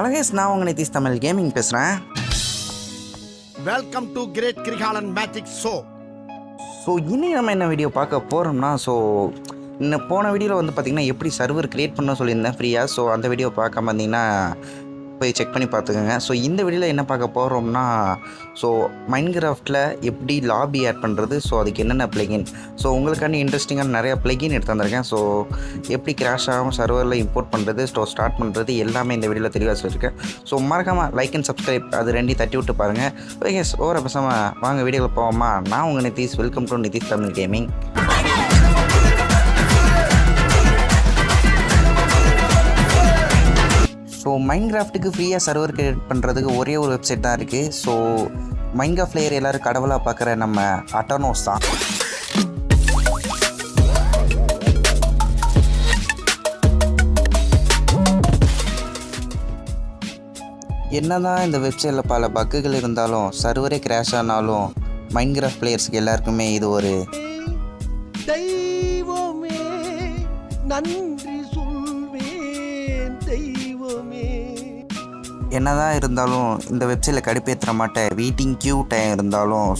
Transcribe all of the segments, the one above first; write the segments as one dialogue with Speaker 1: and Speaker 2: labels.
Speaker 1: அழகேஷ், நான் உங்கள் நிதிஷ் தமிழ் கேமிங் பேசுகிறேன்.
Speaker 2: Welcome to great Kirikalan magic show.
Speaker 1: இன்றைக்கி நம்ம என்ன வீடியோ பார்க்க போகிறோம்னா, இன்னும் போன வீடியோவில் வந்து பார்த்திங்கன்னா எப்படி சர்வர் க்ரியேட் பண்ண சொல்லியிருந்தேன் ஃப்ரீயாக. அந்த வீடியோ பார்க்காம இருந்தீங்கன்னா போய் செக் பண்ணி பார்த்துக்கோங்க. இந்த வீடியோவில் என்ன பார்க்க போகிறோம்னா, மைன்கிராஃப்டில் எப்படி லாபி ஆட் பண்ணுறது, அதுக்கு என்னென்ன ப்ளகின், உங்களுக்காண்டி இன்ட்ரெஸ்டிங்கான நிறையா ப்ளகின் எடுத்து வந்திருக்கேன். எப்படி கிராஷ் ஆகாமல் சர்வரில் இம்போர்ட் பண்ணுறது, ஸ்டார்ட் பண்ணுறது எல்லாமே இந்த வீடியோவில் தெளிவாக சொல்லியிருக்கேன். மறக்காமல் லைக் அண்ட் சப்ஸ்கிரைப் அது ரெண்டையும் தட்டி விட்டு பாருங்கள். ஓகே, ஓவர பேசாமல் வாங்க வீடியோவில் போவோமா. நான் உங்கள் Nitish, welcome to Nitish Tamil gaming. மைன்கிராஃப்ட்டுக்கு ஃப்ரீயாக சர்வர் கிரியேட் பண்ணுறதுக்கு ஒரே ஒரு வெப்சைட் தான் இருக்குது. மைன்கிராஃப்ட் பிளேயர் எல்லோரும் கடவுளாக பார்க்குற நம்ம அட்டானோஸ் தான். என்னதான் இந்த வெப்சைட்டில் பல பக்குகள் இருந்தாலும், சர்வரே கிராஷ் ஆனாலும், மைன்கிராஃப்ட் பிளேயர்ஸுக்கு எல்லாருக்குமே இது ஒரு
Speaker 3: தெய்வமே நன்றி சொல்வேன் தெய்வமே.
Speaker 1: என்னதான் இருந்தாலும் இந்த வெப்சைட்டில் கடுப்பேற்றுற மாட்டேன். வெயிட்டிங் கியூ டைம் இருந்தாலும்,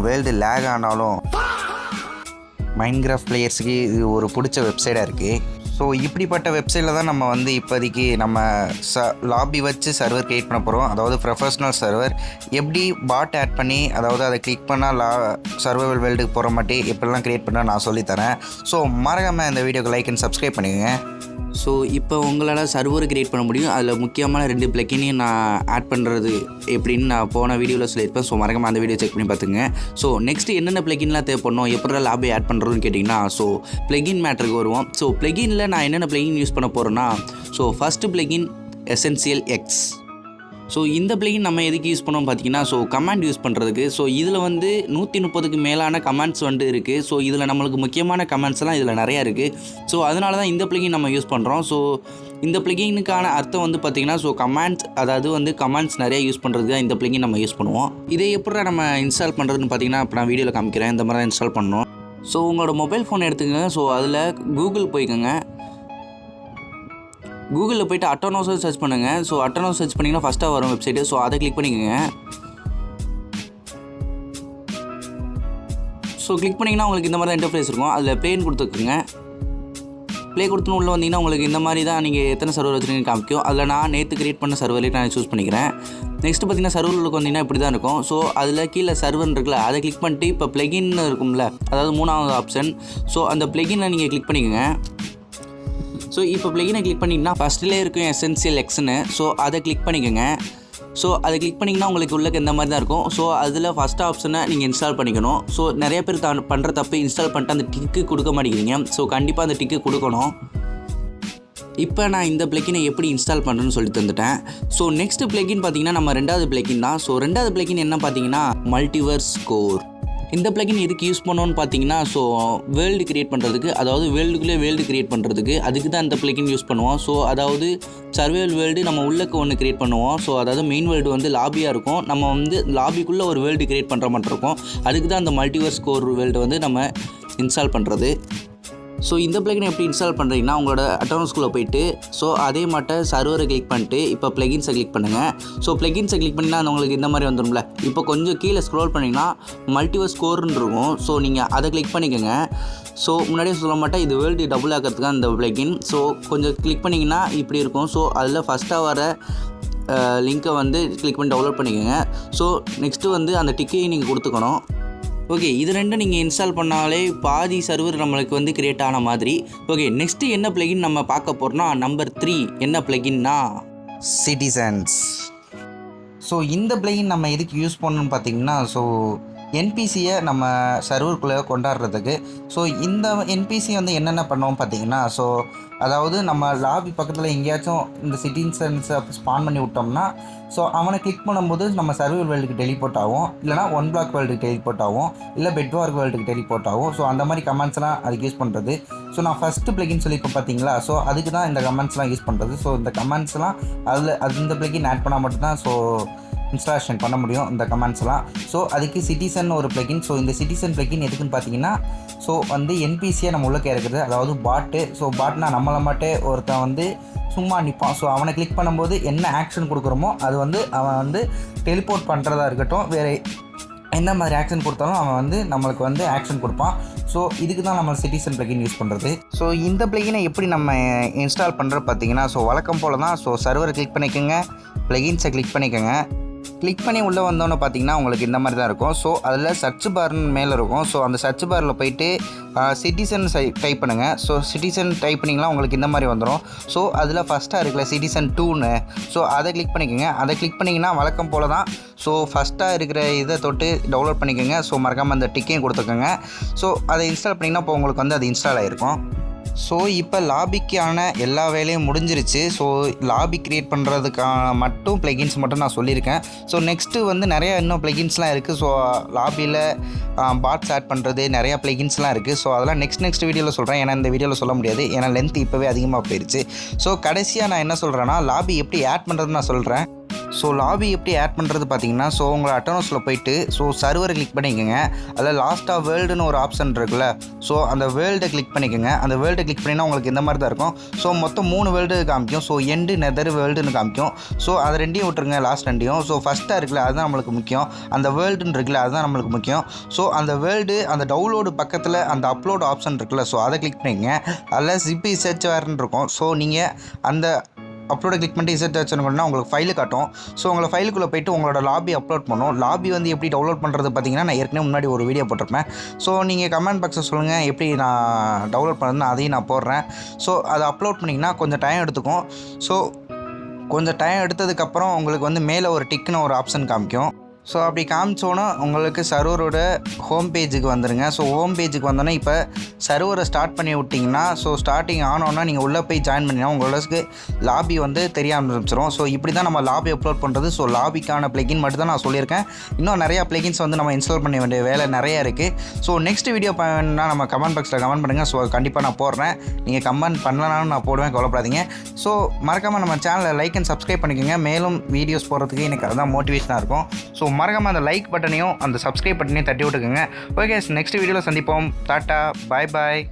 Speaker 1: வேர்ல்டு லேக் ஆனாலும், மைன்கிராஃப்ட் பிளேயர்ஸுக்கு இது ஒரு பிடிச்ச வெப்சைட்டாக இருக்குது. இப்படிப்பட்ட வெப்சைட்டில் தான் நம்ம வந்து இப்போதைக்கு நம்ம லாபி வச்சு சர்வர் க்ரியேட் பண்ண போகிறோம். அதாவது ப்ரொஃபஷ்னல் சர்வர் எப்படி பாட் ஆட் பண்ணி, அதாவது அதை கிளிக் பண்ணால் சர்வைவல் வேர்ல்டுக்கு போகிற மாட்டி எப்படிலாம் க்ரியேட் பண்ணால் நான் சொல்லித்தரேன். மறக்காமல் இந்த வீடியோக்கு லைக் அண்ட் சப்ஸ்கிரைப் பண்ணிக்கோங்க. இப்போ உங்களால் சர்வர் க்ரியேட் பண்ண முடியும். அதில் முக்கியமான 2 ப்ளக்கினையும் நான் ஆட் பண்ணுறது எப்படின்னு நான் போன வீடியோவில் சொல்லியிருப்பேன். மறக்காமல் அந்த வீடியோ செக் பண்ணி பார்த்துங்க. நெக்ஸ்ட்டு என்னென்ன ப்ளக்கின்லாம் தேவைப்படணும், எப்படி லாபி ஆட் பண்ணுறதுன்னு கேட்டிங்கன்னா, ப்ளகின் மேட்டருக்கு வருவோம். ப்ளகினில் நான் என்னென்ன ப்ளகின் யூஸ் பண்ண போகிறேன்னா, ஃபஸ்ட்டு ப்ளகின் எசென்சியல் எக்ஸ். இந்த ப்ளகின் நம்ம எதுக்கு யூஸ் பண்ணோம் பார்த்தீங்கன்னா, கமாண்ட் யூஸ் பண்ணுறதுக்கு. இதில் வந்து 130க்கு மேலான கமாண்ட்ஸ் வந்து இருக்குது. இதில் நம்மளுக்கு முக்கியமான கமாண்ட்ஸ்லாம் இதில் நிறையா இருக்குது. அதனால தான் இந்த ப்ளகின் நம்ம யூஸ் பண்ணுறோம். இந்த ப்ளகினுக்கான அர்த்தம் வந்து பார்த்திங்கன்னா, கமாண்ட்ஸ், அதாவது வந்து கமாண்ட்ஸ் நிறையா யூஸ் பண்ணுறதுக்கு தான் இந்த ப்ளகின் நம்ம யூஸ் பண்ணுவோம். இதை எப்படி நம்ம இன்ஸ்டால் பண்ணுறதுன்னு பார்த்தீங்கன்னா, இப்போ நான் வீடியோவில் காமிக்கிறேன். இந்த மாதிரி தான் இன்ஸ்டால் பண்ணணும். உங்களோட மொபைல் ஃபோன் எடுத்துக்கோங்க. அதில் கூகுள் போய்க்கோங்க. கூகுளில் போய்ட்டு அட்டானோஸை சர்ச் பண்ணுங்கள். அட்டானோஸ் சர்ச் பண்ணிங்கன்னா ஃபஸ்ட்டாக வரும் வெப்சைட்டு. அதை கிளிக் பண்ணிக்கோங்க. கிளிக் பண்ணிங்கன்னா உங்களுக்கு இந்த மாதிரி தான் இன்டர்ஃபேஸ் இருக்கும். அதில் ப்ளேன்னு கொடுத்துக்குங்க. ப்ளே கொடுத்துன்னு உள்ளே வந்தீங்கன்னா உங்களுக்கு இந்த மாதிரி தான் நீங்கள் எத்தனை சர்வர் வச்சுருக்கீங்க காமிக்கும். அதில் நான் நேற்று க்ரியேட் பண்ண சர்வரே நான் சூஸ் பண்ணிக்கிறேன். நெக்ஸ்ட்டு பார்த்தீங்கன்னா சர்வருக்கு வந்தீங்கன்னா இப்படி தான் இருக்கும். அதில் கீழே சர்வர்னு இருக்குல்ல, அதை கிளிக் பண்ணிட்டு இப்போ ப்ளகின் இருக்கும்ல, அதாவது 3வது ஆப்ஷன். அந்த ப்ளகினை நீங்கள் கிளிக் பண்ணிக்கோங்க. இப்போ ப்ளகினை கிளிக் பண்ணிங்கன்னா ஃபஸ்ட்டிலே இருக்கும் எசென்சியல் எக்ஸ்னு. அதை கிளிக் பண்ணிக்கோங்க. அதை கிளிக் பண்ணிங்கன்னா உங்களுக்கு உள்ளே இந்த மாதிரி தான் இருக்கும். அதில் ஃபஸ்ட் ஆப்ஷனை நீங்கள் இன்ஸ்டால் பண்ணிக்கணும். நிறைய பேர் பண்ணுற தப்பு, இன்ஸ்டால் பண்ணிட்டு அந்த டிக்கு கொடுக்க மாட்டேங்கிறீங்க. கண்டிப்பாக அந்த டிக்கு கொடுக்கணும். இப்போ நான் இந்த ப்ளகினை எப்படி இன்ஸ்டால் பண்ணுறேன்னு சொல்லி தந்துட்டேன். நெக்ஸ்ட் ப்ளகின் பார்த்தீங்கன்னா நம்ம 2வது ப்ளகின் தான். 2வது ப்ளகின் என்ன பார்த்தீங்கன்னா, மல்டிவர்ஸ் கோர். இந்த ப்ளகின் எதுக்கு யூஸ் பண்ணோன்னு பார்த்தீங்கன்னா, வேர்ல்டு க்ரியேட் பண்ணுறதுக்கு, அதாவது வேர்ல்டுக்குள்ளே வேர்ல்டு க்ரியேட் பண்ணுறதுக்கு, அதுக்கு தான் இந்த ப்ளகின் யூஸ் பண்ணுவோம். அதாவது சர்வைவல் வேர்ல்டு நம்ம உள்ளக்கு ஒன்று க்ரியேட் பண்ணுவோம். அதாவது மெயின் வேர்ல்டு வந்து லாபியாக இருக்கும். நம்ம வந்து லாபிக்குள்ளே ஒரு வேர்ல்டு க்ரியேட் பண்ணுற மாதிரி இருக்கும். அதுக்கு தான் அந்த மல்டிவர்ஸ் கோர் வேர்ல்டு வந்து நம்ம இன்ஸ்டால் பண்ணுறது. இந்த ப்ளகினை எப்படி இன்ஸ்டால் பண்ணுறீங்கன்னா, உங்களோட அட்டானோஸ்குள்ளே போய்ட்டு அதே மாட்ட சர்வரை கிளிக் பண்ணிட்டு இப்போ ப்ளகின்ஸை கிளிக் பண்ணுங்கள். ப்ளகின்ஸை கிளிக் பண்ணிங்கன்னா உங்களுக்கு இந்த மாதிரி வந்துடும்ல. இப்போ கொஞ்சம் கீழே ஸ்க்ரோல் பண்ணிங்கன்னா மல்டிவர்ஸ் கோர்னு இருக்கும். நீங்கள் அதை கிளிக் பண்ணிக்கோங்க. முன்னாடியே சொல்ல மாட்டேன், இது வேர்ல்டு டபுள் ஆக்கிறதுக்கு தான் இந்த ப்ளகின். கொஞ்சம் கிளிக் பண்ணிங்கன்னா இப்படி இருக்கும். அதில் ஃபஸ்ட்டாக வர லிங்க்கை வந்து கிளிக் பண்ணி டவுன்லோட் பண்ணிக்கோங்க. நெக்ஸ்ட்டு வந்து அந்த டிக்கையும் நீங்கள் கொடுத்துக்கணும். ஓகே, இது ரெண்டும் நீங்கள் இன்ஸ்டால் பண்ணாலே பாதி சர்வர் நம்மளுக்கு வந்து கிரியேட் ஆன மாதிரி. ஓகே, நெக்ஸ்ட்டு என்ன ப்ளகின் நம்ம பார்க்க போகிறோம்னா, நம்பர் 3 என்ன ப்ளகின்னா, சிட்டிசன்ஸ். இந்த ப்ளகின் நம்ம எதுக்கு யூஸ் பண்ணணும்னு பார்த்தீங்கன்னா, என்பிசியை நம்ம சர்வருக்குள்ளே கொண்டாடுறதுக்கு. இந்த என்பிசி வந்து என்னென்ன பண்ணோம் பார்த்தீங்கன்னா, அதாவது நம்ம லாபி பக்கத்தில் எங்கேயாச்சும் இந்த சிட்டிசன்ஸை ஸ்பான் பண்ணி விட்டோம்னா, அவனை கிளிக் பண்ணும்போது நம்ம சர்வர் வேர்ல்டுக்கு டெலிபோர்ட் ஆகும், இல்லைனா 1 பிளாக் வேர்ல்டுக்கு டெலிபோர்ட் ஆகும், இல்லை பெட்வார்க் வேர்ல்டுக்கு டெலிபோர்ட் ஆகும். அந்த மாதிரி கமெண்ட்ஸ்லாம் அதுக்கு யூஸ் பண்ணுறது. நான் ஃபஸ்ட்டு ப்ளகின் சொல்லியிருப்பேன் பார்த்தீங்களா, அதுக்கு தான் இந்த கமெண்ட்ஸ்லாம் யூஸ் பண்ணுறது. இந்த கமெண்ட்ஸ்லாம் அதில் அந்த ப்ளகின் ஆட் பண்ணால் மட்டும்தான் இன்ஸ்டாலேஷன் பண்ண முடியும் இந்த கமாண்ட்ஸ்லாம். ஸோ அதுக்கு சிட்டிசன் ஒரு ப்ளகின். ஸோ இந்த சிட்டிசன் ப்ளகின் எதுக்குன்னு பார்த்தீங்கன்னா, ஸோ வந்து என்பிசியை நம்ம உள்ளே இருக்கிறது, அதாவது பாட்டு. ஸோ பாட்னா நம்மளை மட்டும் ஒருத்தன் வந்து சும்மா நிற்பான். ஸோ அவனை கிளிக் பண்ணும்போது என்ன ஆக்ஷன் கொடுக்குறோமோ அது வந்து அவன் வந்து டெலிபோர்ட் பண்ணுறதா இருக்கட்டும், வேறு என்ன மாதிரி ஆக்ஷன் கொடுத்தாலும் அவன் வந்து நம்மளுக்கு வந்து ஆக்ஷன் கொடுப்பான். ஸோ இதுக்கு தான் நம்ம சிட்டிசன் ப்ளகின் யூஸ் பண்ணுறது. ஸோ இந்த ப்ளகினை எப்படி நம்ம இன்ஸ்டால் பண்ணுறது பார்த்தீங்கன்னா, ஸோ வழக்கம் போல் தான். ஸோ சர்வரை கிளிக் பண்ணிக்கோங்க, ப்ளகின்ஸை கிளிக் பண்ணிக்கோங்க. கிளிக் பண்ணி உள்ளே வந்தோன்னு பார்த்தீங்கன்னா உங்களுக்கு இந்த மாதிரி தான் இருக்கும். ஸோ அதில் சர்ச் பார்னு மேலே இருக்கும். ஸோ அந்த சர்ச் பாரில் போயிட்டு சிட்டிசன் டைப் பண்ணுங்கள். ஸோ சிட்டிசன் டைப் பண்ணிங்கன்னா உங்களுக்கு இந்த மாதிரி வந்துடும். ஸோ அதில் ஃபஸ்ட்டாக இருக்குல்ல சிட்டிசன் 2ன்னு, ஸோ அதை கிளிக் பண்ணிக்கோங்க. அதை கிளிக் பண்ணிங்கன்னா வழக்கம் போல் தான். ஸோ ஃபஸ்ட்டாக இருக்கிற இதை தொட்டு டவுன்லோட் பண்ணிக்கோங்க. ஸோ மறக்காமல் அந்த டிக்கையும் கொடுத்துக்கோங்க. ஸோ அதை இன்ஸ்டால் பண்ணிங்கன்னா இப்போ உங்களுக்கு வந்து அது இன்ஸ்டால் ஆகிருக்கும். ஸோ இப்போ லாபிக்கான எல்லா வேலையும் முடிஞ்சிருச்சு. ஸோ லாபி க்ரியேட் பண்ணுறதுக்கான மட்டும் ப்ளகின்ஸ் மட்டும் நான் சொல்லியிருக்கேன். ஸோ நெக்ஸ்ட்டு வந்து நிறையா இன்னும் ப்ளகின்ஸ்லாம் இருக்குது. ஸோ லாபியில் பாட்ஸ் ஆட் பண்ணுறது நிறையா ப்ளகின்ஸ்லாம் இருக்குது. ஸோ அதெல்லாம் நெக்ஸ்ட் வீடியோவில் சொல்கிறேன். ஏன்னா இந்த வீடியோவில் சொல்ல முடியாது, ஏன்னா லென்த் இப்போவே அதிகமாக போயிடுச்சு. ஸோ கடைசியாக நான் என்ன சொல்கிறேன்னா, லாபி எப்படி ஆட் பண்ணுறதுன்னு நான் சொல்கிறேன். ஸோ லாபி எப்படி ஆட் பண்ணுறது பார்த்தீங்கன்னா, ஸோ உங்களை அட்டோனஸில் போயிட்டு ஸோ சர்வரை கிளிக் பண்ணிக்கோங்க. அதில் லாஸ்ட்டாக வேர்ல்டுன்னு ஒரு ஆப்ஷன் இருக்குல்ல, ஸோ அந்த வேர்ல்டை கிளிக் பண்ணிக்கோங்க. அந்த வேர்ல்டை கிளிக் பண்ணிங்கன்னா உங்களுக்கு இந்த மாதிரி தான் இருக்கும். ஸோ மொத்தம் 3 வேர்ல்டு காமிக்கும். ஸோ எண்டு நெதர் வேர்ல்டுன்னு காமிக்கும். ஸோ அதை ரெண்டையும் விட்டுருங்க, லாஸ்ட் ரெண்டையும். ஸோ ஃபஸ்ட்டாக இருக்குல்ல அதுதான் நம்மளுக்கு முக்கியம். அந்த வேர்ல்டுன்னு இருக்குல்ல அதுதான் நம்மளுக்கு முக்கியம். ஸோ அந்த வேர்ல்டு அந்த டவுன்லோடு பக்கத்தில் அந்த அப்லோட் ஆப்ஷன் இருக்குல்ல, ஸோ அதை கிளிக் பண்ணிக்கங்க. அதில் ஜிபி சர்ச் வேறுன்னு இருக்கும். ஸோ நீங்கள் அந்த அப்லோடை கிளிக் பண்ணிட்டு இசட் வச்சுருக்கோன்னா உங்களுக்கு ஃபைலு காட்டும். ஸோ உங்களை ஃபைலுக்குள்ளே போய்ட்டு உங்களோட லாபி அப்லோட் பண்ணும். லாபி வந்து எப்படி டவுன்லோட் பண்ணுறது பார்த்தீங்கன்னா, நான் ஏற்கனவே முன்னாடி ஒரு வீடியோ போட்டிருப்பேன். ஸோ நீங்கள் கமெண்ட் பாக்ஸில் சொல்லுங்கள் எப்படி நான் டவுன்லோட் பண்ணுறதுன்னு, அதையும் நான் போடுறேன். ஸோ அதை அப்லோட் பண்ணிங்கன்னா கொஞ்சம் டைம் எடுத்துக்கும். ஸோ கொஞ்சம் டைம் எடுத்ததுக்கப்புறம் உங்களுக்கு வந்து மேலே ஒரு டிக்குன்னு ஒரு ஆப்ஷன் காமிக்கும். ஸோ அப்படி காமிச்சோன்னா உங்களுக்கு சர்வரோட ஹோம் பேஜுக்கு வந்துடுங்க. ஸோ ஹோம் பேஜுக்கு வந்தோன்னே இப்போ சர்வரை ஸ்டார்ட் பண்ணி விட்டிங்கன்னா, ஸோ ஸ்டார்டிங் ஆனோன்னா நீங்கள் உள்ளே போய் ஜாயின் பண்ணிங்கன்னா உங்களுக்கு லாபி வந்து தெரிய ஆரம்பிச்சிடும். ஸோ இப்படி தான் நம்ம லாபி அப்லோட் பண்ணுறது. ஸோ லாபிக்கான ப்ளகின் மட்டும் தான் நான் சொல்லியிருக்கேன். இன்னும் நிறையா ப்ளகின்ஸ் வந்து நம்ம இன்ஸ்டால் பண்ண வேண்டிய வேலை நிறையா இருக்குது. ஸோ நெக்ஸ்ட் வீடியோ பண்ணால் நம்ம கமெண்ட் பாக்ஸில் கமெண்ட் பண்ணுங்கள். ஸோ கண்டிப்பாக நான் போடுறேன். நீங்கள் கமெண்ட் பண்ணலனாலும் நான் போடுவேன், கவலைப்படாதீங்க. ஸோ மறக்காமல் நம்ம சேனலை லைக் அண்ட் சப்ஸ்கிரைப் பண்ணிக்கோங்க. மேலும் வீடியோஸ் போடுறதுக்கு எனக்கு அதுதான் மோட்டிவேஷனாக இருக்கும். ஸோ மறக்காமல் அந்த லைக் பட்டனையும் அந்த சப்ஸ்கிரைப் பட்டனையும் தட்டி விட்டுக்குங்க. ஓகே, நெக்ஸ்ட் வீடியோவில் சந்திப்போம். டாட்டா, பாய் பாய்.